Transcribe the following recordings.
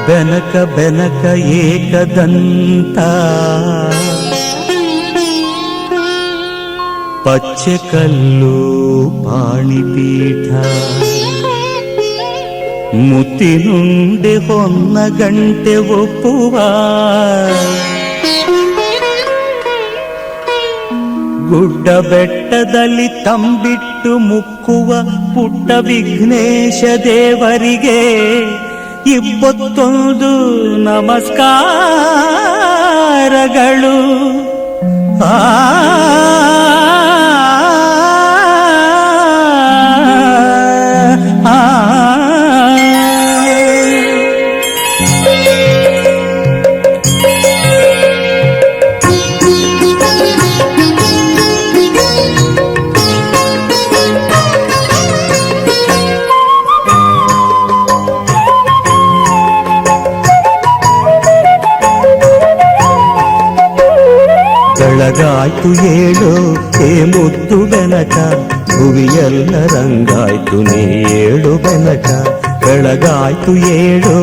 ಬೆನಕ ಬೆನಕ ಏಕದಂತ ಪಚ್ಚೆ ಕಲ್ಲು ಪಾಣಿಪೀಠ ಮುತ್ತಿನುಂಡೆ ಹೊನ್ನ ಗಂಟೆ ಒಪ್ಪುವ ಗುಡ್ಡ ಬೆಟ್ಟದಲ್ಲಿ ತಂಬಿಟ್ಟು ಮುಕ್ಕುವ ಪುಟ್ಟ ವಿಘ್ನೇಶ ದೇವರಿಗೆ ಇಪ್ಪತ್ತೊಂದು ನಮಸ್ಕಾರಗಳು. ಬೆಳಗಾಯ್ತು ಏಳು ಹೇ ಮುದ್ದು ಬೆನಕ, ಭುವಿಯೆಲ್ಲ ರಂಗಾಯ್ತು ನೀ ಏಳು ಬೆನಕ. ಬೆಳಗಾಯ್ತು ಏಳು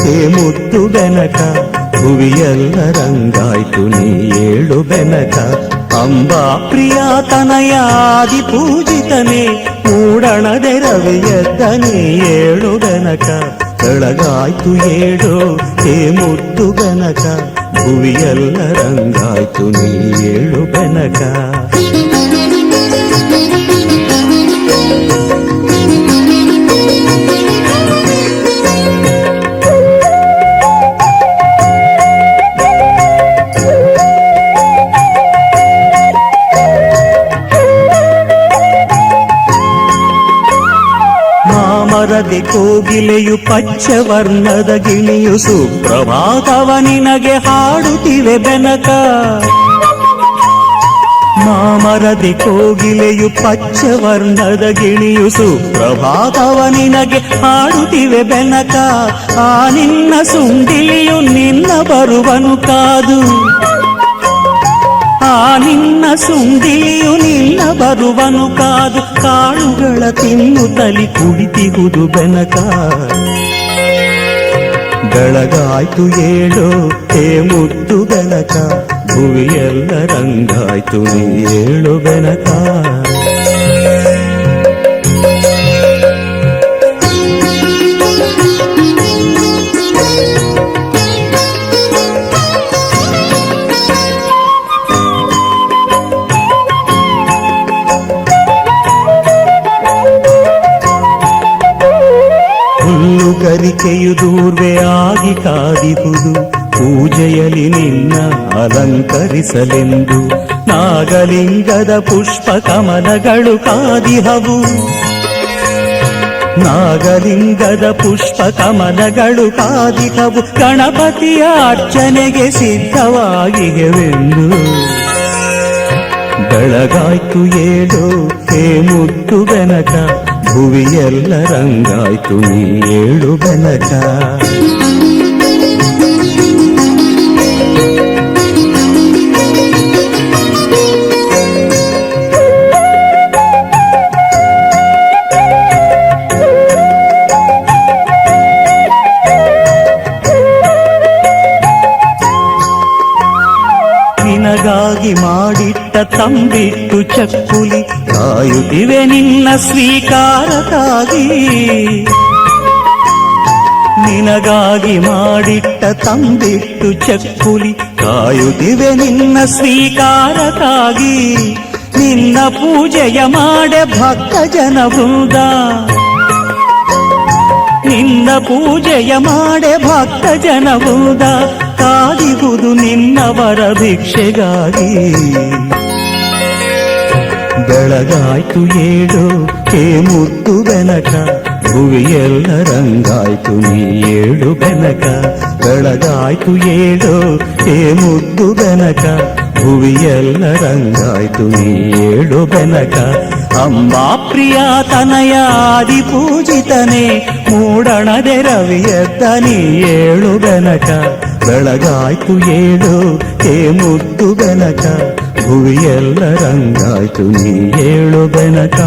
ಹೇ ಮುದ್ದು ಬೆನಕ, ಭುವಿಯೆಲ್ಲ ರಂಗಾಯ್ತು ನೀ ಏಳು ಬೆನಕ. ಅಂಬಾ ಪ್ರಿಯ ತನಯಾದಿ ಪೂಜಿತನೇ, ಮೂಡಣದೆ ರವಿಯದ್ದ ನೀ ಏಳು ಬೆನಕ. ಬೆಳಗಾಯ್ತು ಏಳು ಹೇ ಮುದ್ದು ಬೆನಕ, ಭುವಿಯೆಲ್ಲ ರಂಗಾಯ್ತು ನೀ ಏಳು ಬೆನಕ. ಮಾಮರದೆ ಕೋಗಿಲೆಯು ಪಚ್ಚವರ್ಣದ ಗಿಣಿಯು ಸುಪ್ರಭಾತವ ನಿನಗೆ ಹಾಡುತ್ತಿವೆ ಬೆನಕ. ಮಾಮರದೆ ಕೋಗಿಲೆಯು ಪಚ್ಚವರ್ಣದ ಗಿಣಿಯು ಸುಪ್ರಭಾತವ ನಿನಗೆ ಹಾಡುತ್ತಿವೆ ಬೆನಕ. ಆ ನಿನ್ನ ಸುಂಡಿಲಿಯು ನಿನ್ನ ಬರುವನು ಕಾದು, ಆ ನಿನ್ನ ಸುಂಡಿಲಿಯು ನಿನ್ನ ಬರುವನು ಕಾದು. ಕಾಳುಗಳ ತಿನ್ನುತ್ತಲಿ ಕುಡಿತಿಗುದು ಬೆನಕ. ಬೆಳಗಾಯ್ತು ಏಳು ಹೇ ಮುದ್ದು ಬೆನಕ, ಭುವಿಯೆಲ್ಲ ರಂಗಾಯ್ತು ನೀ ಏಳು ಬೆನಕ. ಹುಲ್ಲುಗರಿಕೆಯು ದೂರ್ವೆಯಾಗಿ ಕಾದಿಹುದು, ಪೂಜೆಯಲ್ಲಿ ನಿನ್ನ ಅಲಂಕರಿಸಲೆಂದು. ನಾಗಲಿಂಗದ ಪುಷ್ಪ ಕಮಲಗಳು ಕಾದಿಹವು, ನಾಗಲಿಂಗದ ಪುಷ್ಪ ಕಮಲಗಳು ಕಾದಿಹವು. ಗಣಪತಿಯ ಅರ್ಚನೆಗೆ ಸಿದ್ಧವಾಗಿವೆಂದು. ಬೆಳಗಾಯ್ತು ಏಳು ಹೇ ಮುದ್ದು ಬೆನಕ, ಭುವಿಯೆಲ್ಲ ರಂಗಾಯ್ತು ನೀ ಏಳು ಬೆನಕ. ನಿನಗಾಗಿ ಮಾಡಿಟ್ಟ ತಂಬಿಟ್ಟು ಚಕ್ಕುಲಿ ಕಾಯುತ್ತಿವೆ ನಿನ್ನ ಸ್ವೀಕಾರಕ್ಕಾಗಿ. ನಿನಗಾಗಿ ಮಾಡಿಟ್ಟ ತಂಬಿಟ್ಟು ಚಕ್ಕುಲಿ ಕಾಯುತ್ತಿವೆ ನಿನ್ನ ಸ್ವೀಕಾರಕ್ಕಾಗಿ. ನಿನ್ನ ಪೂಜೆಯ ಮಾಡೆ ಭಕ್ತ ಜನ ವೃಂದ, ನಿನ್ನ ಪೂಜೆಯ ಮಾಡೆ ಭಕ್ತ ಜನ ವೃಂದ. ಕಾದಿಗುದು ನಿನ್ನವರ ಭಿಕ್ಷೆಗಾಗಿ. ಬೆಳಗಾಯ್ತು ಏಳು ಹೇ ಮುದ್ದು ಬೆನಕ, ಭುವಿಯೆಲ್ಲ ರಂಗಾಯ್ತು ನೀ ಏಳು ಬೆನಕ. ಬೆಳಗಾಯ್ತು ಏಳು ಹೇ ಮುದ್ದು ಬೆನಕ, ಭುವಿಯೆಲ್ಲ ರಂಗಾಯ್ತು ನೀ ಏಳು ಬೆನಕ. ಅಂಬಾ ಪ್ರಿಯ ತನಯಾದಿ ಪೂಜಿತನೇ, ಮೂಡಣದೆ ರವಿಯದ್ದ ನೀ ಏಳು ಬೆನಕ. ಬೆಳಗಾಯ್ತು ಏಳು ಹೇ ಮುದ್ದು ಬೆನಕ, ಭುವಿಯೆಲ್ಲ ರಂಗಾಯ್ತು ನೀ ಏಳು ಬೆನಕ.